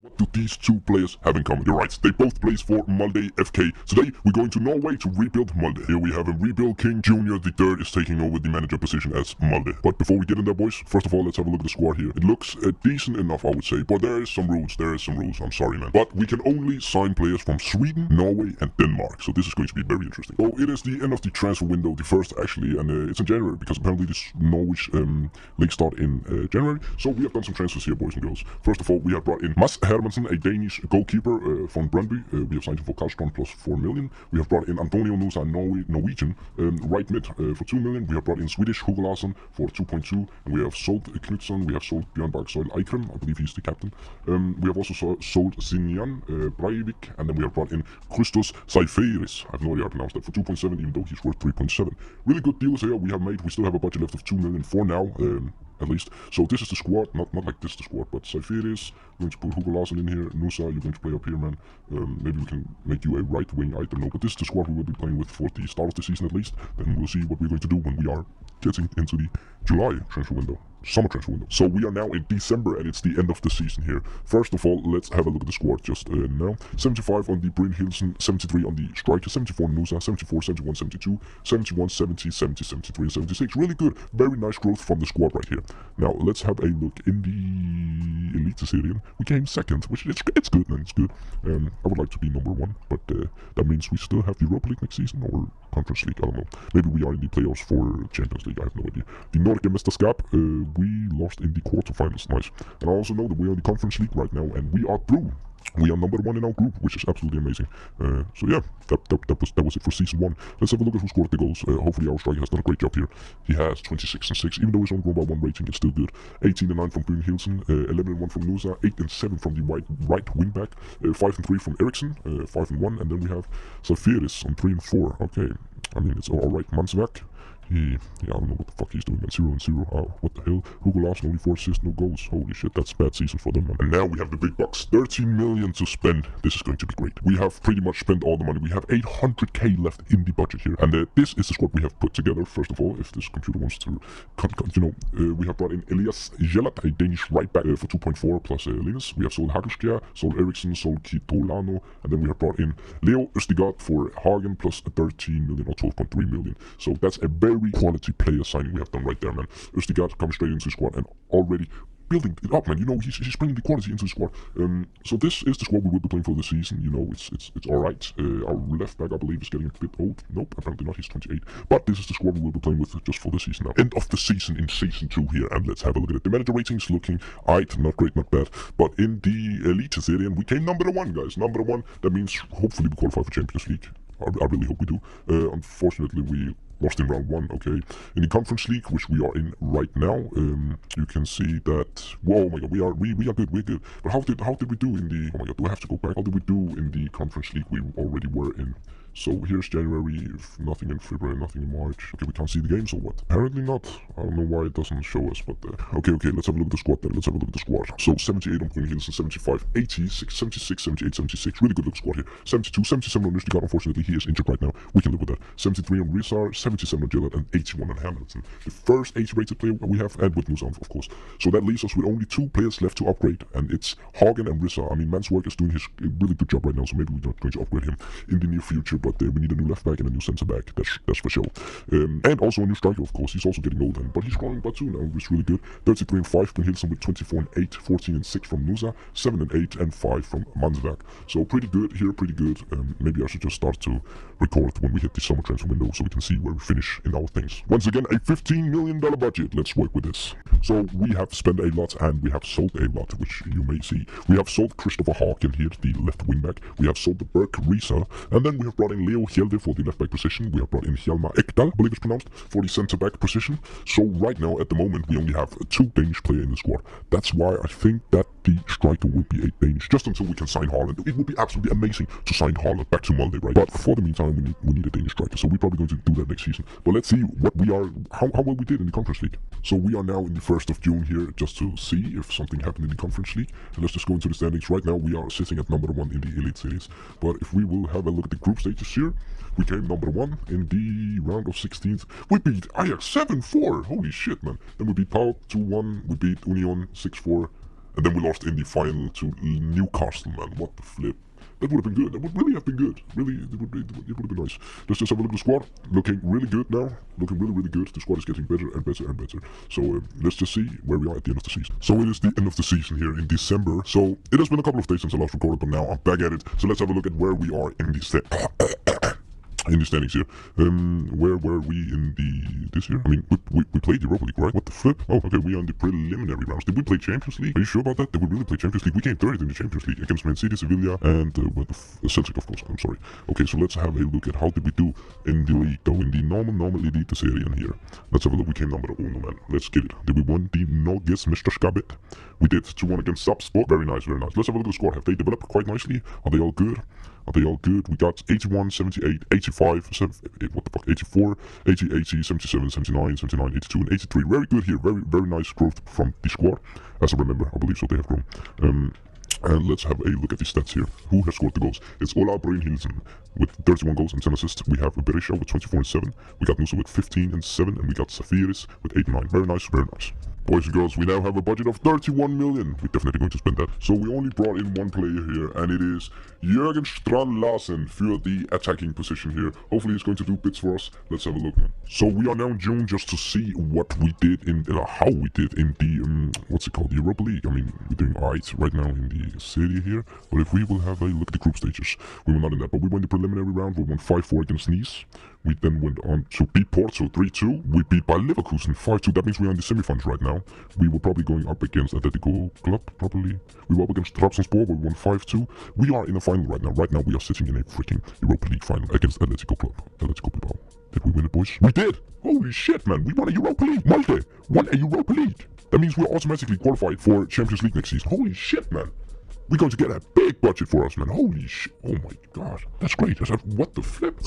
What do these two players have in common? You're right, they both play for MOLDE FK. Today, we're going to Norway to rebuild MOLDE. Here we have a rebuild king. Junior the third is taking over the manager position as MOLDE. But before we get in there, boys, first of all, let's have a look at the squad here. It looks decent enough, I would say, but there is some rules. I'm sorry, man. But we can only sign players from Sweden, Norway, and Denmark. So this is going to be very interesting. So it is the end of the transfer window, the first actually, and it's in January because apparently this Norwich league start in January. So we have done some transfers here, boys and girls. First of all, we have brought in Mads Hermansen, a Danish goalkeeper from Brøndby. We have signed him for Karlstrøm plus 4 million. We have brought in Antonio Nusa, Norwegian right mid for 2 million. We have brought in Swedish Hugo Larsson for 2.2, and we have sold Knudsen. We have sold Bjørn Bergsoil Eikrem, I believe he's the captain. We have also sold Sinjan Breivik, and then we have brought in Christos Saiferis. I have no idea how to pronounce that, for 2.7, even though he's worth 3.7. Really good deals here we have made. We still have a budget left of 2 million for now. At least. So this is the squad, not like this the squad, but Saiferis, we're going to put Hugo Larsson in here. Nusa, you're going to play up here, man. Maybe we can make you a right wing, I don't know, but this is the squad we will be playing with for the start of the season at least. Then we'll see what we're going to do when we are getting into the July transfer window. Summer transfer window. So we are now in December and it's the end of the season here. First of all, let's have a look at the squad just now. 75 on the Bryn Hilsen, 73 on the striker, 74 Nusa, 74, 71, 72, 71, 70, 70, 73, and 76. Really good. Very nice growth from the squad right here. Now, let's have a look in the Elite Series. We came second, which it's good, man. It's good. I would like to be number one, but that means we still have the Europa League next season or Conference League. I don't know. Maybe we are in the playoffs for Champions League. I have no idea. The Nordic Mesterskap, we lost in the quarterfinals. Nice. And I also know that we are in the Conference League right now, and we are through. We are number one in our group, which is absolutely amazing. So yeah, that was it for season 1. Let's have a look at who scored the goals. Hopefully our striker has done a great job here. He has 26 and 6, even though he's only grown by 1 rating, it's still good. 18 and 9 from Bryn Hilsen, 11 and 1 from Nusa, 8 and 7 from the right wing back, 5 and 3 from Eriksson, 5 and 1, and then we have Saiferis on 3 and 4. Okay, I mean it's alright. Mansvak. Yeah, I don't know what the fuck he's doing, man. 0 and 0. What the hell? Hugo Larsson only 4 assists, no goals. Holy shit, that's a bad season for them, man. And now we have the big bucks. 13 million to spend. This is going to be great. We have pretty much spent all the money. We have 800k left in the budget here. And this is the squad we have put together. First of all, if this computer wants to, we have brought in Elias Jelat, a Danish right back for 2.4 plus Linus. We have sold Hagelskjær, sold Eriksson, sold Kitolano, and then we have brought in Leo Østigard for Hagen plus 13 million or 12.3 million. So that's a very quality player signing we have done right there, man. Østigard comes straight into the squad and already building it up, man. You know, he's bringing the quality into the squad. So this is the squad we will be playing for the season. You know, it's alright. Our left back, I believe, is getting a bit old. Nope, apparently not. He's 28. But this is the squad we will be playing with just for the season now. End of the season in season 2 here, and let's have a look at it. The manager ratings looking alright, not great, not bad. But in the Elite Series, we came number 1, guys. Number 1. That means hopefully we qualify for Champions League. I really hope we do. Unfortunately, we lost in round 1, okay. In the Conference League, which we are in right now, you can see that, whoa, oh my god, we are good, we're good. But how did we do in the, oh my god, do I have to go back? How did we do in the Conference League we already were in? So here's January, nothing in February, nothing in March. Okay, we can't see the games or what? Apparently not. I don't know why it doesn't show us, but okay, let's have a look at the squad then. Let's have a look at the squad. So 78 on Bryn Hilsen, 75, 86, 76, 78, 76. Really good look squad here. 72, 77 on Østigard. Unfortunately, he is injured right now. We can live with that. 73 on Rizar, 77 on Gillett, and 81 on Hamilton. The first 80 rated player we have, and with Nusa, of course. So that leaves us with only 2 players left to upgrade, and it's Hagen and Rizar. I mean, Manswork is doing his really good job right now, so maybe we're not going to upgrade him in the near future, but we need a new left back and a new centre back. That's for sure. And also a new striker, of course. He's also getting older, but he's growing by 2 now, which is really good. 33 and 5 Bryn Hilsen with 24 and 8, 14 and 6 from Nusa, 7 and 8 and 5 from Mansvak. So pretty good here, pretty good. Maybe I should just start to record when we hit the summer transfer window so we can see where we finish in our things. Once again, a $15 million budget. Let's work with this. So we have spent a lot and we have sold a lot, which you may see. We have sold Christopher Hagen here, the left wing back. We have sold the Berk Risa, and then we have brought in Leo Hjelde for the left back position. We have brought in Hjalmar Ekdal, I believe it's pronounced, for the centre back position. So right now, at the moment, we only have 2 Danish players in the squad. That's why I think that the striker will be a Danish, just until we can sign Haaland. It would be absolutely amazing to sign Haaland back to Molde, right? But for the meantime, we need a Danish striker, so we're probably going to do that next season. But let's see what we are, how well we did in the Conference League. So we are now in the 1st of June here, just to see if something happened in the Conference League. And let's just go into the standings. Right now, we are sitting at number 1 in the Elite Series. But if we will have a look at the group stages here, we came number 1 in the round of 16th. We beat Ajax 7-4. Holy shit, man. Then we beat PAOK 2-1. We beat Union 6-4. And then we lost in the final to Newcastle, man. What the flip? That would have been good. That would really have been good. Really, it would have been nice. Let's just have a look at the squad. Looking really good now. Looking really, really good. The squad is getting better and better and better. So let's just see where we are at the end of the season. So it is the end of the season here in December. So it has been a couple of days since I last recorded, but now I'm back at it. So let's have a look at where we are in the standings here. Where were we in this year? I mean, we played Europa League, right? What the flip? Oh, okay, we are in the preliminary rounds. Did we play Champions League? Are you sure about that? Did we really play Champions League? We came third in the Champions League against Man City, Sevilla, and Celtic, of course. I'm sorry. Okay, so let's have a look at how did we do in the league, though, in the normal Elite Serien here. Let's have a look. We came number uno, man. Let's get it. Did we win the Norges Mesterskapet? We did 2-1 against Sapspor. Very nice, very nice. Let's have a look at the squad. Have they developed quite nicely? Are they all good? Are they all good? We got 81, 78, 85, 84, 80, 80, 77, 79, 79, 82, and 83. Very good here. Very, very nice growth from the squad. As I remember, I believe so they have grown. And let's have a look at the stats here. Who has scored the goals? It's Ola Brynhildsen with 31 goals and 10 assists. We have Berisha with 24 and 7. We got Nusa with 15 and 7. And we got Safiris with 8 and 9. Very nice, very nice. Boys and girls, we now have a budget of 31 million. We're definitely going to spend that. So we only brought in one player here, and it is Jürgen Strand Larsen for the attacking position here. Hopefully he's going to do bits for us. Let's have a look. So we are now in June just to see what we did in, how we did in the, what's it called, the Europa League. I mean, we're doing alright right now in the city here. But if we will have a look at the group stages, we were not in that. But we won the preliminary round. We won 5-4 against Nice. We then went on to beat Porto 3-2. We beat Bayer Leverkusen 5-2. That means we are in the semifinals right now. We were probably going up against Atletico Club, probably. We were up against Trabzonspor, but we won 5-2. We are in the final right now. Right now, we are sitting in a freaking Europa League final against Atletico Club. Atletico Bilbao. Did we win it, boys? We did! Holy shit, man. We won a Europa League. Molde won a Europa League. That means we're automatically qualified for Champions League next season. Holy shit, man. We're going to get a big budget for us, man. Holy shit. Oh my god. That's great. What the flip?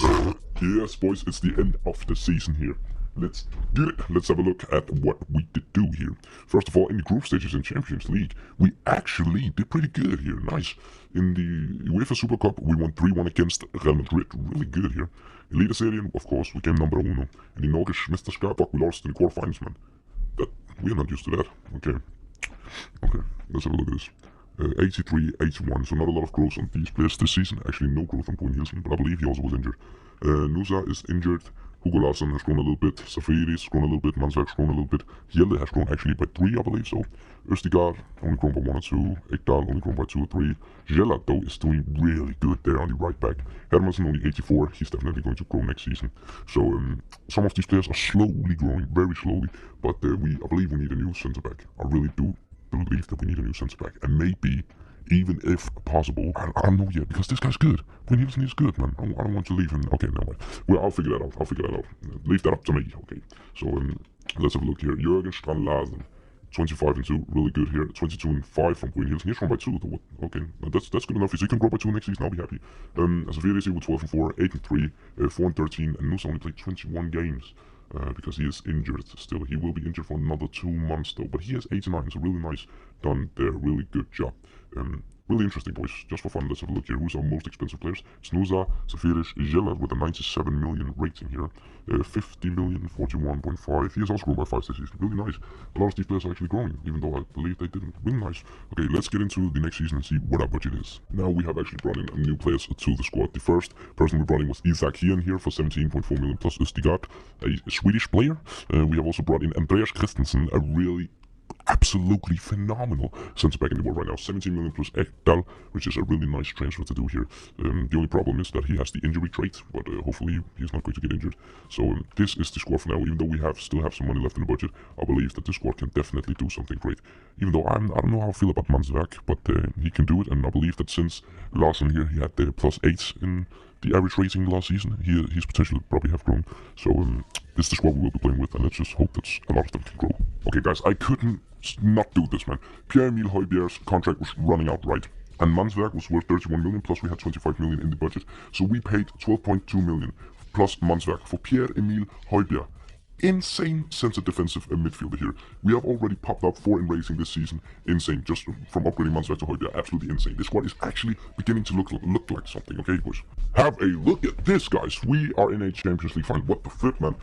Yes, boys. It's the end of the season here. Let's get it. Let's have a look at what we did do here. First of all, in the group stages in Champions League, we actually did pretty good here. Nice. In the UEFA Super Cup, we won 3-1 against Real Madrid. Really good here. Elite Serien, of course, we came number uno. In the Norges Mesterskap, we lost in the quarterfinals, man. We are not used to that. Okay, let's have a look at this. 83, 81, so not a lot of growth on these players this season. Actually, no growth on Brynhildsen, but I believe he also was injured. Nusa is injured. Hugo Larsson has grown a little bit. Safiris has grown a little bit. Mansverk has grown a little bit. Hjelde has grown actually by 3, I believe so. Østigard only grown by 1 or 2. Ekdal only grown by 2 or 3. Gela, though, is doing really good there on the right back. Hermansen only 84. He's definitely going to grow next season. So some of these players are slowly growing, very slowly. But I believe we need a new centre back. I really do believe that we need a new centre back, and maybe even if possible, I don't know yet, because this guy's good. Brynhildsen is good, man. I don't want to leave him. Okay, no way. Well, I'll figure that out. Leave that up to me. Okay, so let's have a look here. Jürgen Strand Larsen, 25 and 2, really good here. 22 and 5 from Brynhildsen. He's grown by 2. Okay, that's good enough. If he can grow by 2 next season, I'll be happy. Safiris with 12 and 4, 8 and 3, 4 and 13, and Nusa only played 21 games. Because he is injured still. He will be injured for another 2 months though, but he has 89, so really nice done there, really good job. Really interesting, boys. Just for fun, let's have a look here. Who's our most expensive players? Snuza, Safiris, Gela with a 97 million rating here. 50 million, 41.5. He has also grown by 5 this season. Really nice. A lot of these players are actually growing, even though I believe they didn't. Really nice. Okay, let's get into the next season and see what our budget is. Now we have actually brought in new players to the squad. The first person we brought in was Isak Hien here for 17.4 million plus Østigard, a Swedish player. We have also brought in Andreas Christensen, a really absolutely phenomenal centre back in the world right now. 17 million plus Ekdal, which is a really nice transfer to do here. The only problem is that he has the injury trait, but hopefully he's not going to get injured. So this is the squad for now. Even though we still have some money left in the budget, I believe that this squad can definitely do something great. Even though I don't know how I feel about Mansverk, but he can do it, and I believe that since Larsen here, he had the +8 in the average rating last season, his potential probably have grown. So this is the squad we will be playing with, and let's just hope that a lot of them can grow. Okay, guys, I couldn't not do this, man. Pierre-Emile Højbjerg's contract was running out, right? And Mansverk was worth 31 million, plus we had 25 million in the budget. So we paid 12.2 million plus Mansverk for Pierre-Emile Højbjerg. Insane centre defensive midfielder here. We have already popped out 4 in racing this season. Insane, just from upgrading Mansverk to Højbjerg. Absolutely insane. This squad is actually beginning to look like something, okay, boys? Have a look at this, guys. We are in a Champions League final. What the flip, man?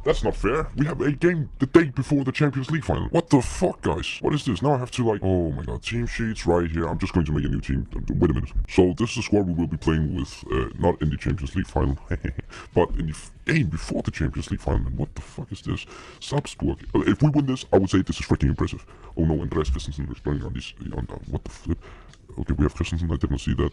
That's not fair. We have a game the day before the Champions League final. What the fuck, guys? What is this? Now I have to like... Oh my god. Team sheets right here. I'm just going to make a new team. Wait a minute. So this is the squad we will be playing with. Not in the Champions League final. but in the game before the Champions League final. What the fuck is this? Salzburg. If we win this, I would say this is freaking impressive. Oh no, Andreas Christensen is playing on this... what the flip? Okay, we have Christensen. I did not see that.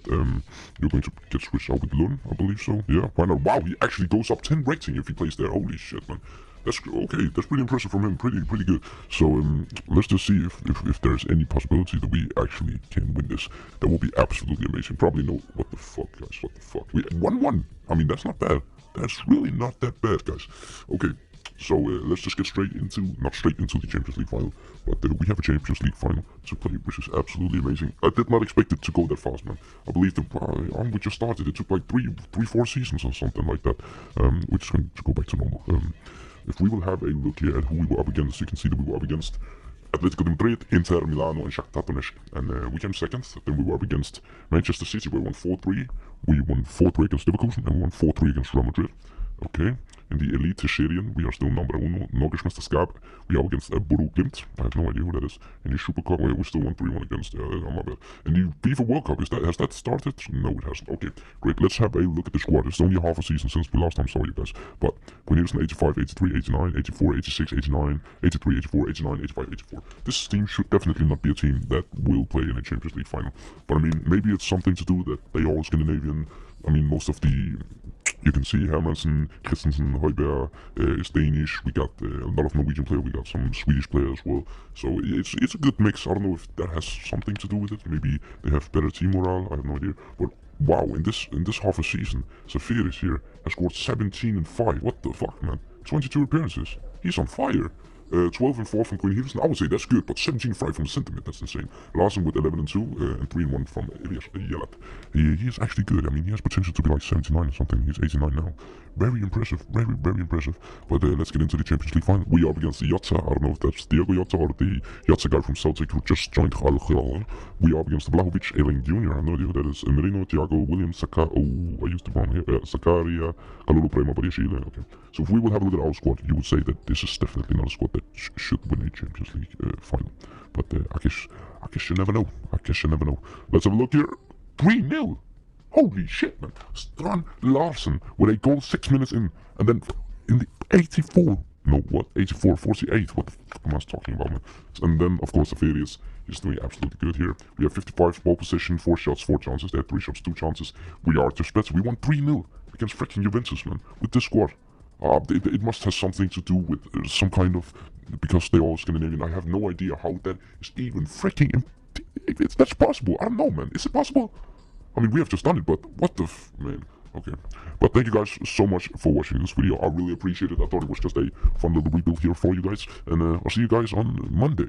You're going to get switched out with Lund, I believe so. Yeah, why not? Wow, he actually goes up 10 rating if he plays there. Holy shit, man. That's okay. That's pretty impressive from him. Pretty good. So let's just see if there's any possibility that we actually can win this. That will be absolutely amazing. Probably no. What the fuck, guys? What the fuck? We 1-1. I mean, that's not bad. That's really not that bad, guys. Okay. So let's just get not straight into the Champions League final, but we have a Champions League final to play, which is absolutely amazing. I did not expect it to go that fast, man. I believe we just started. It took like 4 seasons or something like that. We're just going to go back to normal. If we will have a look here at who we were up against, you can see that we were up against Atletico de Madrid, Inter, Milano, and Shakhtar Donetsk. And we came second. Then we were up against Manchester City. We won 4-3. We won 4-3 against Leverkusen, and we won 4-3 against Real Madrid. Okay. In the Elite Serien, we are still number 1, Norges Mesterskap. We are against Bodo Glimt. I have no idea who that is. In the Super Cup, we still won 3-1 against, my bad. In the FIFA World Cup, has that started? No, it hasn't. Okay, great. Let's have a look at the squad. It's only half a season since we last time saw you guys. But Quinn Nielsen, 85, 83, 89, 84, 86, 89, 83, 84, 89, 85, 84. This team should definitely not be a team that will play in a Champions League final. But I mean, maybe it's something to do that they are all Scandinavian. I mean, most of the... You can see Hermansen, Christensen, Højbjerg is Danish. We got a lot of Norwegian players. We got some Swedish players as well. So it's a good mix. I don't know if that has something to do with it. Maybe they have better team morale. I have no idea. But wow, in this half a season, Zafiris here has scored 17 and 5. What the fuck, man? 22 appearances. He's on fire. 12 and 4 from Quinn Nielsen. I would say that's good, but 17 and 5 from the sentiment, that's insane. Larsen with 11 and 2 and 3 and 1 from Elias Jelat. He is actually good. I mean, he has potential to be like 79 or something. He's 89 now. Very impressive. Very impressive. But let's get into the Champions League final. We are up against the Jota. I don't know if that's Diego Jota or the Jota guy from Celtic who just joined Al Hilal. We are up against Vlahovic, Erling Jr. I have no idea who that is. Merino, Thiago, Williams, Saka. Oh, I used the wrong here. Sakaria, Kalulu Prema, Chile. Okay. So if we will have a look at our squad, you would say that this is definitely not a squad that should win a Champions League final. But I guess you never know. Let's have a look here. 3-0. Holy shit, man. Strand Larsen with a goal 6 minutes in. And then in the 84. No, what? 84, 48. What the fuck am I talking about, man? And then, of course, Zafiris is doing absolutely good here. We have 55 ball possession, 4 shots, 4 chances. They have 3 shots, 2 chances. We are just better. We won 3-0 against freaking Juventus, man. With this squad. It must have something to do with some kind of... Because they're all Scandinavian. I have no idea how that is even freaking... That's possible. I don't know, man. Is it possible? I mean, we have just done it, but what the man? Okay. But thank you guys so much for watching this video. I really appreciate it. I thought it was just a fun little rebuild here for you guys. And I'll see you guys on Monday.